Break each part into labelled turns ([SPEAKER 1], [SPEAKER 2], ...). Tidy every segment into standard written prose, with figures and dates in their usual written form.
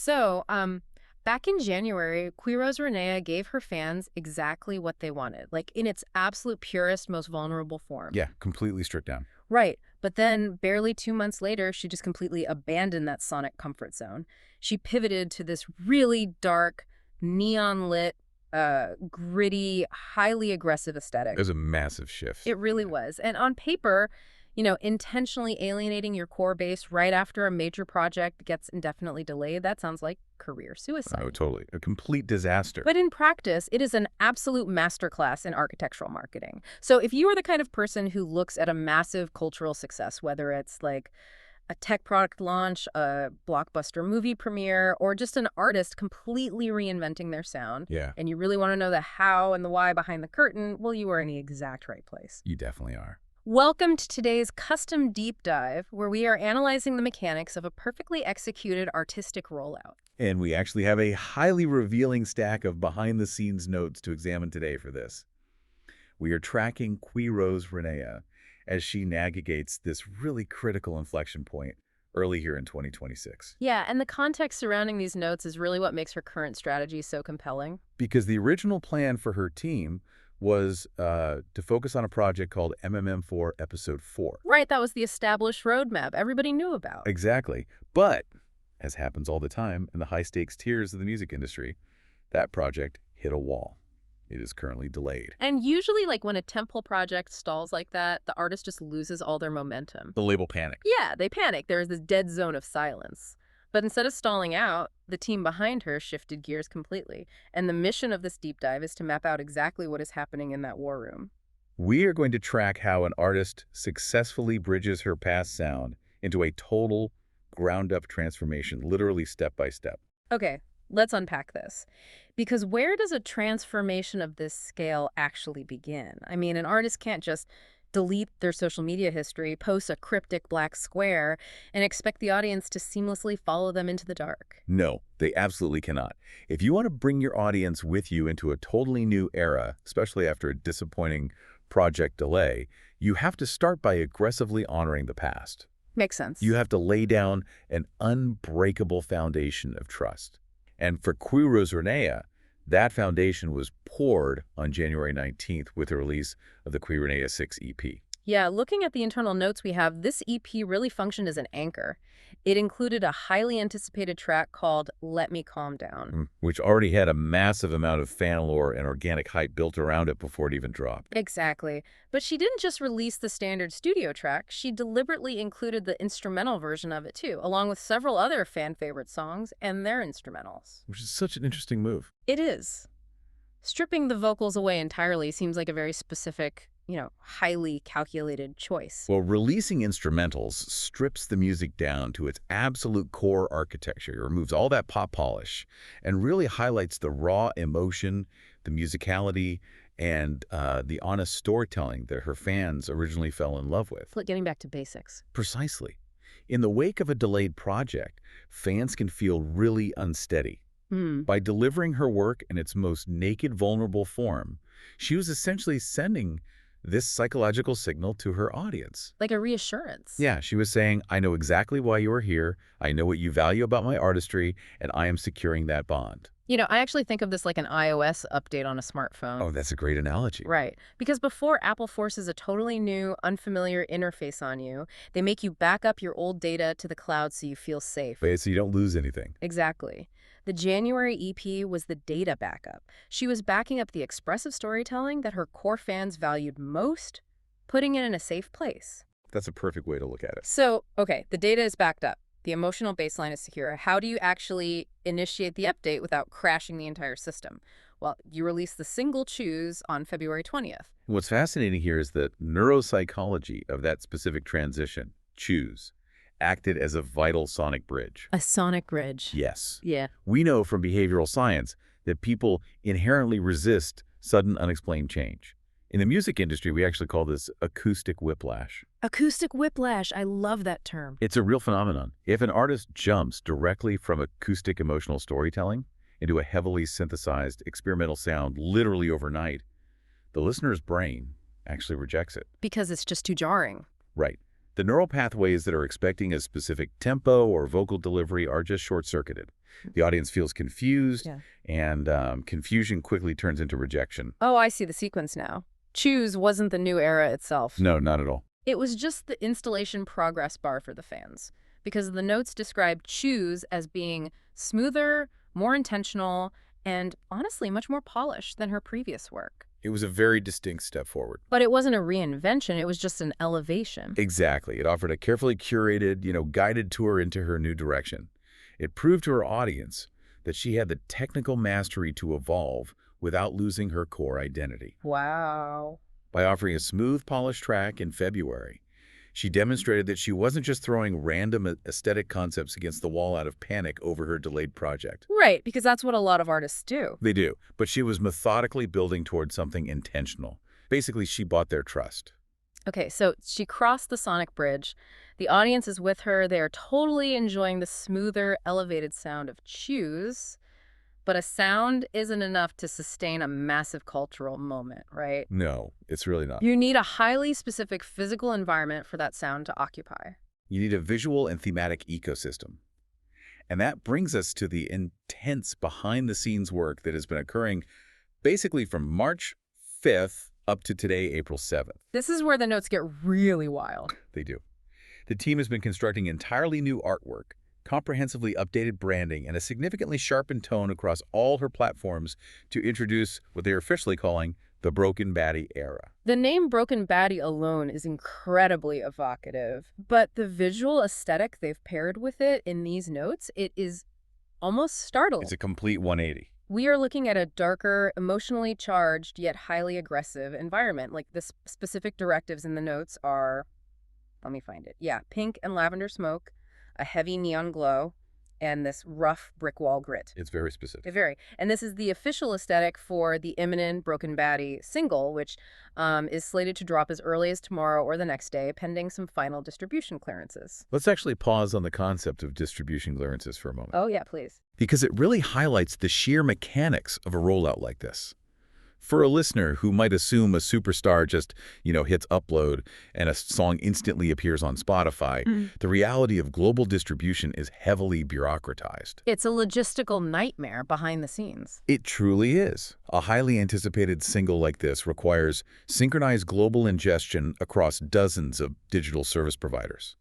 [SPEAKER 1] So, back in January, Qui Rose Renea gave her fans exactly what they wanted, like in its absolute purest, most vulnerable form.
[SPEAKER 2] Yeah, completely stripped down.
[SPEAKER 1] Right. But then, barely 2 months later, she just completely abandoned that sonic comfort zone. She pivoted to this really dark, neon lit, gritty, highly aggressive
[SPEAKER 2] It
[SPEAKER 1] aesthetic.
[SPEAKER 2] was a massive shift.
[SPEAKER 1] It really
[SPEAKER 2] Yeah.
[SPEAKER 1] was. And on paper, intentionally alienating your core base right after a major project gets indefinitely delayed, that sounds like career
[SPEAKER 2] Oh,
[SPEAKER 1] suicide.
[SPEAKER 2] totally. A complete disaster.
[SPEAKER 1] But in practice, it is an absolute masterclass in architectural marketing. So if you are the kind of person who looks at a massive cultural success, whether it's like a tech product launch, a blockbuster movie premiere, or just an artist completely reinventing their sound,
[SPEAKER 2] Yeah,
[SPEAKER 1] and you really want to know the how and the why behind the curtain, well, you are in the exact right place.
[SPEAKER 2] you definitely are.
[SPEAKER 1] Welcome to today's custom deep dive, where we are analyzing the mechanics of a perfectly executed artistic rollout.
[SPEAKER 2] And we actually have a highly revealing stack of behind-the-scenes notes to examine today for this. We are tracking Qui Rose Renea as she navigates this really critical inflection point early here in 2026.
[SPEAKER 1] Yeah, and the context surrounding these notes is really what makes her current strategy so compelling.
[SPEAKER 2] Because the original plan for her team was to focus on a project called MMM4 Episode 4.
[SPEAKER 1] Right, that was the established roadmap everybody knew about.
[SPEAKER 2] Exactly. But, as happens all the time in the high-stakes tiers of the music industry, that project hit a wall. It is currently delayed.
[SPEAKER 1] And usually, like when a tentpole project stalls like that, the artist just loses all their momentum.
[SPEAKER 2] The label panicked.
[SPEAKER 1] Yeah, they panic. There is this dead zone of silence. But instead of stalling out, the team behind her shifted gears completely. And the mission of this deep dive is to map out exactly what is happening in that war room.
[SPEAKER 2] We are going to track how an artist successfully bridges her past sound into a total ground-up transformation, literally step by step.
[SPEAKER 1] Okay, let's unpack this. Because where does a transformation of this scale actually begin? I mean, an artist can't just delete their social media history, post a cryptic black square, and expect the audience to seamlessly follow them into the dark.
[SPEAKER 2] No, they absolutely cannot. If you want to bring your audience with you into a totally new era, especially after a disappointing project delay, you have to start by aggressively honoring the past.
[SPEAKER 1] Makes sense.
[SPEAKER 2] You have to lay down an unbreakable foundation of trust. And for Qui Rose Renea, that foundation was poured on January 19th with the release of the Qui Renea 6 EP.
[SPEAKER 1] Yeah, looking at the internal notes we have, this EP really functioned as an anchor. It included a highly anticipated track called Let Me Calm Down.
[SPEAKER 2] Which already had a massive amount of fan lore and organic hype built around it before it even dropped.
[SPEAKER 1] Exactly. But she didn't just release the standard studio track, she deliberately included the instrumental version of it too, along with several other fan favorite songs and their instrumentals.
[SPEAKER 2] Which is such an interesting move.
[SPEAKER 1] It is. Stripping the vocals away entirely seems like a very specific, highly calculated choice.
[SPEAKER 2] Well, releasing instrumentals strips the music down to its absolute core architecture, removes all that pop polish, and really highlights the raw emotion, the musicality, and the honest storytelling that her fans originally fell in love with.
[SPEAKER 1] Like getting back to basics.
[SPEAKER 2] Precisely. In the wake of a delayed project, fans can feel really unsteady. By delivering her work in its most naked, vulnerable form, she was essentially sending this psychological signal to her audience.
[SPEAKER 1] Like a reassurance.
[SPEAKER 2] Yeah, she was saying, I know exactly why you are here, I know what you value about my artistry, and I am securing that bond.
[SPEAKER 1] I actually think of this like an iOS update on a smartphone.
[SPEAKER 2] Oh, that's a great analogy.
[SPEAKER 1] Right. Because before Apple forces a totally new, unfamiliar interface on you, they make you back up your old data to the cloud so you feel safe.
[SPEAKER 2] So you don't lose anything.
[SPEAKER 1] Exactly. The January EP was the data backup. She was backing up the expressive storytelling that her core fans valued most, putting it in a safe place.
[SPEAKER 2] That's a perfect way to look at it.
[SPEAKER 1] So, okay, the data is backed up. The emotional baseline is secure. How do you actually initiate the update without crashing the entire system? Well, you release the single Choose on February 20th.
[SPEAKER 2] What's fascinating here is the neuropsychology of that specific transition, Choose, acted as a vital sonic bridge.
[SPEAKER 1] A sonic bridge.
[SPEAKER 2] Yes.
[SPEAKER 1] Yeah.
[SPEAKER 2] We know from behavioral science that people inherently resist sudden unexplained change. In the music industry, we actually call this acoustic whiplash.
[SPEAKER 1] Acoustic whiplash. I love that term.
[SPEAKER 2] It's a real phenomenon. If an artist jumps directly from acoustic emotional storytelling into a heavily synthesized experimental sound literally overnight, the listener's brain actually rejects it.
[SPEAKER 1] Because it's just too jarring.
[SPEAKER 2] Right. The neural pathways that are expecting a specific tempo or vocal delivery are just short-circuited. The audience feels confused,
[SPEAKER 1] Yeah.
[SPEAKER 2] and confusion quickly turns into rejection.
[SPEAKER 1] Oh, I see the sequence now. Choose wasn't the new era itself.
[SPEAKER 2] No, not at all.
[SPEAKER 1] It was just the installation progress bar for the fans, because the notes described Choose as being smoother, more intentional, and honestly much more polished than her previous work.
[SPEAKER 2] It was a very distinct step forward.
[SPEAKER 1] But it wasn't a reinvention, it was just an elevation.
[SPEAKER 2] Exactly. It offered a carefully curated, guided tour into her new direction. It proved to her audience that she had the technical mastery to evolve without losing her core identity.
[SPEAKER 1] Wow.
[SPEAKER 2] By offering a smooth, polished track in February, she demonstrated that she wasn't just throwing random aesthetic concepts against the wall out of panic over her delayed project.
[SPEAKER 1] Right, because that's what a lot of artists do.
[SPEAKER 2] They do, but she was methodically building towards something intentional. Basically, she bought their trust.
[SPEAKER 1] Okay, so she crossed the sonic bridge. The audience is with her. They are totally enjoying the smoother, elevated sound of Choose. But a sound isn't enough to sustain a massive cultural moment, right?
[SPEAKER 2] No, it's really not.
[SPEAKER 1] You need a highly specific physical environment for that sound to occupy.
[SPEAKER 2] You need a visual and thematic ecosystem. And that brings us to the intense behind-the-scenes work that has been occurring basically from March 5th up to today, April 7th.
[SPEAKER 1] This is where the notes get really wild.
[SPEAKER 2] They do. The team has been constructing entirely new artwork, comprehensively updated branding, and a significantly sharpened tone across all her platforms to introduce what they're officially calling the Broken Baddie era.
[SPEAKER 1] The name Broken Baddie alone is incredibly evocative, but the visual aesthetic they've paired with it in these notes, it is almost startling.
[SPEAKER 2] It's a complete 180.
[SPEAKER 1] We are looking at a darker, emotionally charged, yet highly aggressive environment. Like the specific directives in the notes are, let me find it. Yeah, pink and lavender smoke, a heavy neon glow, and this rough brick wall grit.
[SPEAKER 2] It's very specific.
[SPEAKER 1] Very. And this is the official aesthetic for the imminent Broken Baddie single, which is slated to drop as early as tomorrow or the next day, pending some final distribution clearances.
[SPEAKER 2] Let's actually pause on the concept of distribution clearances for a moment.
[SPEAKER 1] Oh, yeah, please.
[SPEAKER 2] Because it really highlights the sheer mechanics of a rollout like this. For a listener who might assume a superstar just, hits upload and a song instantly appears on Spotify, the reality of global distribution is heavily bureaucratized.
[SPEAKER 1] It's a logistical nightmare behind the scenes.
[SPEAKER 2] It truly is. A highly anticipated single like this requires synchronized global ingestion across dozens of digital service providers.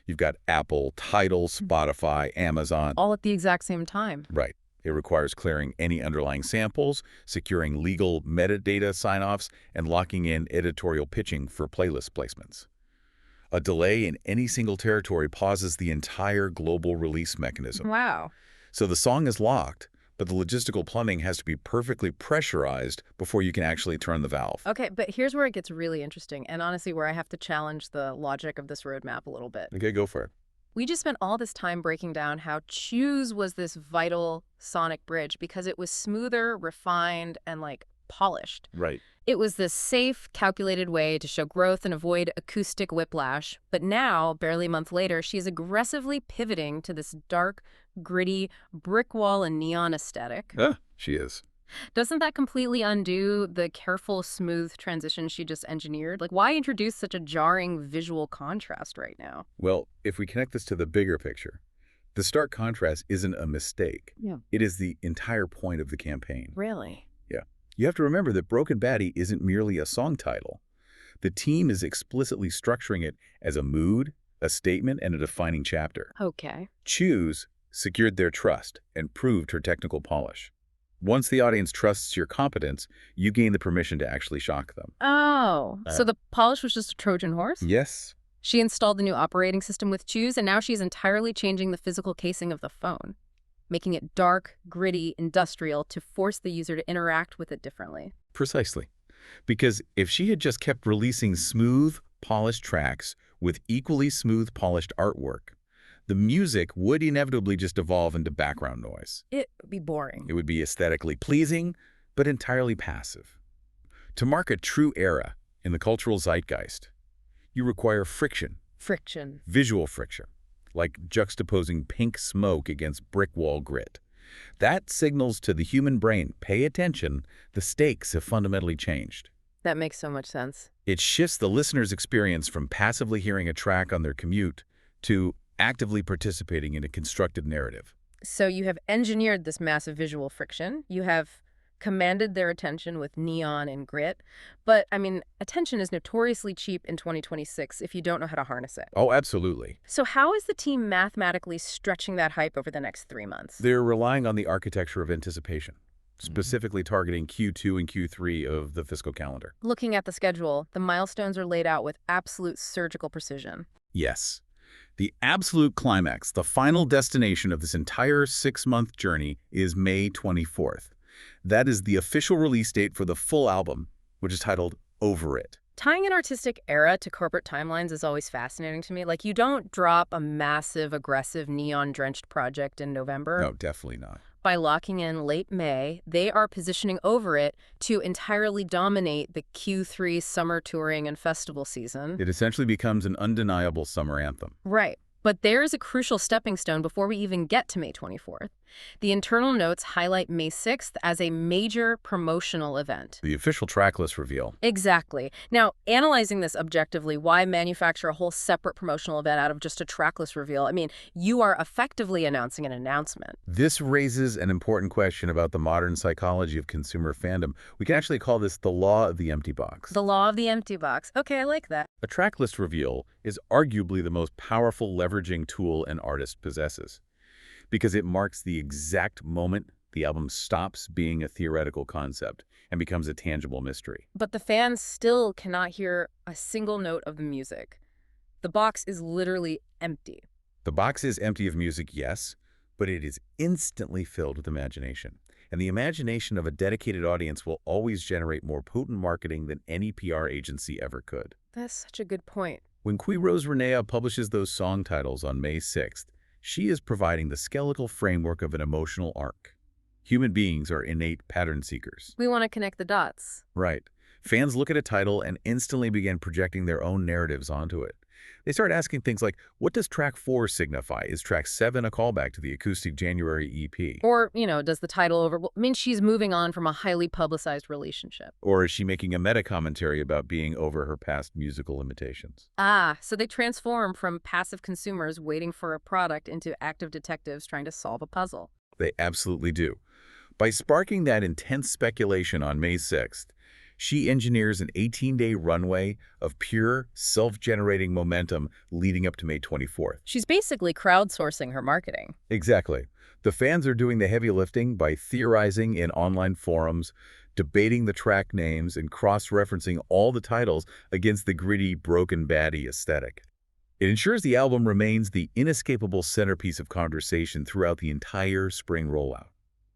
[SPEAKER 2] You've got Apple, Tidal, Spotify, Amazon.
[SPEAKER 1] All at the exact same time.
[SPEAKER 2] Right. It requires clearing any underlying samples, securing legal metadata sign-offs, and locking in editorial pitching for playlist placements. A delay in any single territory pauses the entire global release mechanism.
[SPEAKER 1] Wow.
[SPEAKER 2] So the song is locked, but the logistical plumbing has to be perfectly pressurized before you can actually turn the valve.
[SPEAKER 1] Okay, but here's where it gets really interesting, and honestly where I have to challenge the logic of this roadmap a little bit.
[SPEAKER 2] Okay, go for it.
[SPEAKER 1] We just spent all this time breaking down how Choose was this vital sonic bridge because it was smoother, refined, and polished.
[SPEAKER 2] Right.
[SPEAKER 1] It was this safe, calculated way to show growth and avoid acoustic whiplash. But now, barely a month later, she's aggressively pivoting to this dark, gritty, brick wall and neon aesthetic.
[SPEAKER 2] She is.
[SPEAKER 1] Doesn't that completely undo the careful, smooth transition she just engineered? Why introduce such a jarring visual contrast right now?
[SPEAKER 2] Well, if we connect this to the bigger picture, the stark contrast isn't a mistake.
[SPEAKER 1] Yeah.
[SPEAKER 2] It is the entire point of the campaign.
[SPEAKER 1] Really?
[SPEAKER 2] Yeah. You have to remember that Broken Baddie isn't merely a song title. The team is explicitly structuring it as a mood, a statement, and a defining chapter.
[SPEAKER 1] Okay.
[SPEAKER 2] Choose secured their trust and proved her technical polish. Once the audience trusts your competence, you gain the permission to actually shock them.
[SPEAKER 1] Oh, so the polish was just a Trojan horse?
[SPEAKER 2] Yes.
[SPEAKER 1] She installed the new operating system with Choose, and now she's entirely changing the physical casing of the phone, making it dark, gritty, industrial to force the user to interact with it differently.
[SPEAKER 2] Precisely. Because if she had just kept releasing smooth, polished tracks with equally smooth, polished artwork, the music would inevitably just evolve into background noise.
[SPEAKER 1] It would be boring.
[SPEAKER 2] It would be aesthetically pleasing, but entirely passive. To mark a true era in the cultural zeitgeist, you require friction.
[SPEAKER 1] Friction.
[SPEAKER 2] Visual friction, like juxtaposing pink smoke against brick wall grit. That signals to the human brain, pay attention, the stakes have fundamentally changed.
[SPEAKER 1] That makes so much sense.
[SPEAKER 2] It shifts the listener's experience from passively hearing a track on their commute to actively participating in a constructed narrative.
[SPEAKER 1] So you have engineered this massive visual friction. You have commanded their attention with neon and grit. But, I mean, attention is notoriously cheap in 2026 if you don't know how to harness it.
[SPEAKER 2] Oh, absolutely.
[SPEAKER 1] So how is the team mathematically stretching that hype over the next 3 months?
[SPEAKER 2] They're relying on the architecture of anticipation,
[SPEAKER 1] Mhm.
[SPEAKER 2] specifically targeting Q2 and Q3 of the fiscal calendar.
[SPEAKER 1] Looking at the schedule, the milestones are laid out with absolute surgical precision.
[SPEAKER 2] Yes. The absolute climax, the final destination of this entire 6-month journey is May 24th. That is the official release date for the full album, which is titled Over It.
[SPEAKER 1] Tying an artistic era to corporate timelines is always fascinating to me. Like, you don't drop a massive, aggressive, neon-drenched project in November.
[SPEAKER 2] No, definitely not.
[SPEAKER 1] By locking in late May, they are positioning Over It to entirely dominate the Q3 summer touring and festival season.
[SPEAKER 2] It essentially becomes an undeniable summer anthem.
[SPEAKER 1] Right. But there is a crucial stepping stone before we even get to May 24th. The internal notes highlight May 6th as a major promotional event.
[SPEAKER 2] The official tracklist reveal.
[SPEAKER 1] Exactly. Now, analyzing this objectively, why manufacture a whole separate promotional event out of just a tracklist reveal? I mean, you are effectively announcing an announcement.
[SPEAKER 2] This raises an important question about the modern psychology of consumer fandom. We can actually call this the law of the empty box.
[SPEAKER 1] The law of the empty box. Okay, I like that.
[SPEAKER 2] A tracklist reveal is arguably the most powerful leveraging tool an artist possesses, because it marks the exact moment the album stops being a theoretical concept and becomes a tangible mystery.
[SPEAKER 1] But the fans still cannot hear a single note of the music. The box is literally empty.
[SPEAKER 2] The box is empty of music, yes, but it is instantly filled with imagination. And the imagination of a dedicated audience will always generate more potent marketing than any PR agency ever could.
[SPEAKER 1] That's such a good point.
[SPEAKER 2] When Qui Rose Renea publishes those song titles on May 6th, she is providing the skeletal framework of an emotional arc. Human beings are innate pattern seekers.
[SPEAKER 1] We want to connect the dots.
[SPEAKER 2] Right. Fans look at a title and instantly begin projecting their own narratives onto it. They start asking things like, what does track 4 signify? Is track 7 a callback to the acoustic January EP?
[SPEAKER 1] Or, does the title mean she's moving on from a highly publicized relationship?
[SPEAKER 2] Or is she making a meta-commentary about being over her past musical limitations?
[SPEAKER 1] Ah, so they transform from passive consumers waiting for a product into active detectives trying to solve a puzzle.
[SPEAKER 2] They absolutely do. By sparking that intense speculation on May 6th, she engineers an 18-day runway of pure, self-generating momentum leading up to May 24th.
[SPEAKER 1] She's basically crowdsourcing her marketing.
[SPEAKER 2] Exactly. The fans are doing the heavy lifting by theorizing in online forums, debating the track names, and cross-referencing all the titles against the gritty, broken Baddie aesthetic. It ensures the album remains the inescapable centerpiece of conversation throughout the entire spring rollout.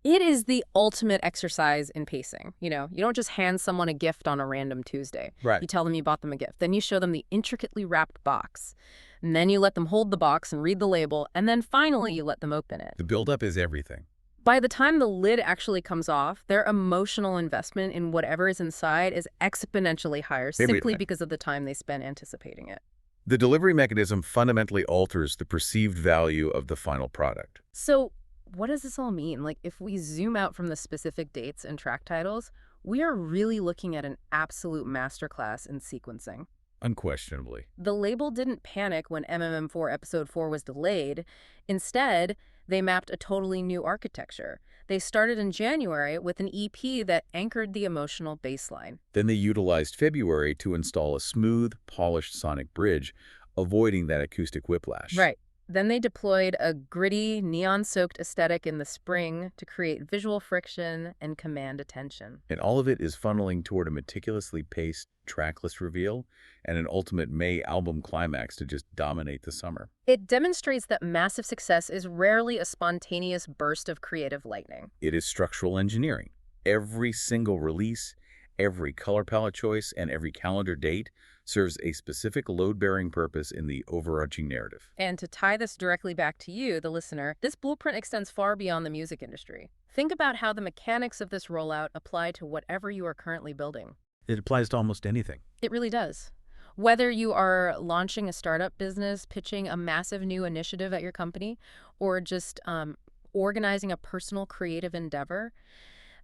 [SPEAKER 1] It is the ultimate exercise in pacing. You don't just hand someone a gift on a random Tuesday.
[SPEAKER 2] Right.
[SPEAKER 1] You tell them you bought them a gift. Then you show them the intricately wrapped box. And then you let them hold the box and read the label. And then finally you let them open it.
[SPEAKER 2] The buildup is everything.
[SPEAKER 1] By the time the lid actually comes off, their emotional investment in whatever is inside is exponentially higher simply because of the time they spend anticipating it.
[SPEAKER 2] The delivery mechanism fundamentally alters the perceived value of the final product.
[SPEAKER 1] So what does this all mean? Like, if we zoom out from the specific dates and track titles, we are really looking at an absolute masterclass in sequencing.
[SPEAKER 2] Unquestionably.
[SPEAKER 1] The label didn't panic when MMM4 Episode 4 was delayed. Instead, they mapped a totally new architecture. They started in January with an EP that anchored the emotional baseline.
[SPEAKER 2] Then they utilized February to install a smooth, polished sonic bridge, avoiding that acoustic whiplash.
[SPEAKER 1] Right. Then they deployed a gritty, neon-soaked aesthetic in the spring to create visual friction and command attention.
[SPEAKER 2] And all of it is funneling toward a meticulously paced tracklist reveal and an ultimate May album climax to just dominate the summer.
[SPEAKER 1] It demonstrates that massive success is rarely a spontaneous burst of creative lightning.
[SPEAKER 2] It is structural engineering. Every single release, every color palette choice, and every calendar date serves a specific load-bearing purpose in the overarching narrative.
[SPEAKER 1] And to tie this directly back to you, the listener, this blueprint extends far beyond the music industry. Think about how the mechanics of this rollout apply to whatever you are currently building.
[SPEAKER 2] It applies to almost anything.
[SPEAKER 1] It really does. Whether you are launching a startup business, pitching a massive new initiative at your company, or just organizing a personal creative endeavor,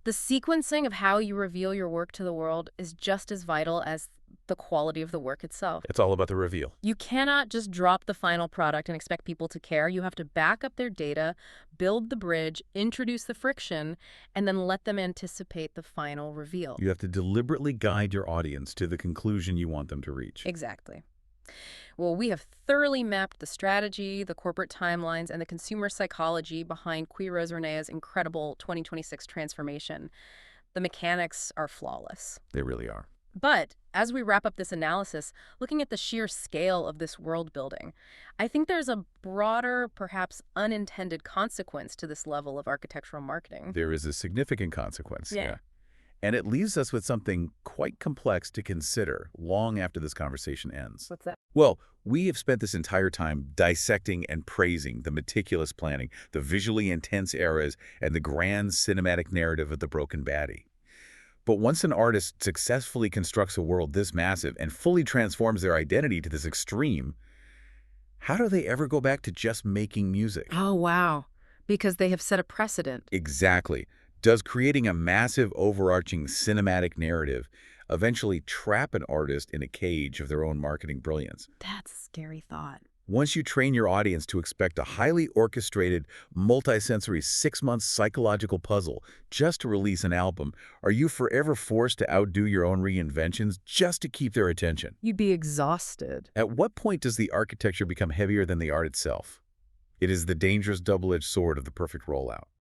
[SPEAKER 1] the sequencing of how you reveal your work to the world is just as vital as the quality of the work itself.
[SPEAKER 2] It's all about the reveal.
[SPEAKER 1] You cannot just drop the final product and expect people to care. You have to back up their data, build the bridge, introduce the friction, and then let them anticipate the final reveal.
[SPEAKER 2] You have to deliberately guide your audience to the conclusion you want them to reach.
[SPEAKER 1] Exactly. Well, we have thoroughly mapped the strategy, the corporate timelines, and the consumer psychology behind Qui Rose Renea's incredible 2026 transformation. The mechanics are flawless.
[SPEAKER 2] They really are.
[SPEAKER 1] But as we wrap up this analysis, looking at the sheer scale of this world building, I think there's a broader, perhaps unintended consequence to this level of architectural marketing.
[SPEAKER 2] There is a significant consequence,
[SPEAKER 1] Yeah.
[SPEAKER 2] And it leaves us with something quite complex to consider long after this conversation ends.
[SPEAKER 1] What's that?
[SPEAKER 2] Well, we have spent this entire time dissecting and praising the meticulous planning, the visually intense eras, and the grand cinematic narrative of the broken Baddie. But once an artist successfully constructs a world this massive and fully transforms their identity to this extreme, how do they ever go back to just making music?
[SPEAKER 1] Oh, wow. Because they have set a precedent.
[SPEAKER 2] Exactly. Does creating a massive overarching cinematic narrative eventually trap an artist in a cage of their own marketing brilliance?
[SPEAKER 1] That's a scary thought.
[SPEAKER 2] Once you train your audience to expect a highly orchestrated, multisensory 6-month psychological puzzle just to release an album, are you forever forced to outdo your own reinventions just to keep their attention?
[SPEAKER 1] You'd be exhausted.
[SPEAKER 2] At what point does the architecture become heavier than the art itself? It is the dangerous double-edged sword of the perfect rollout.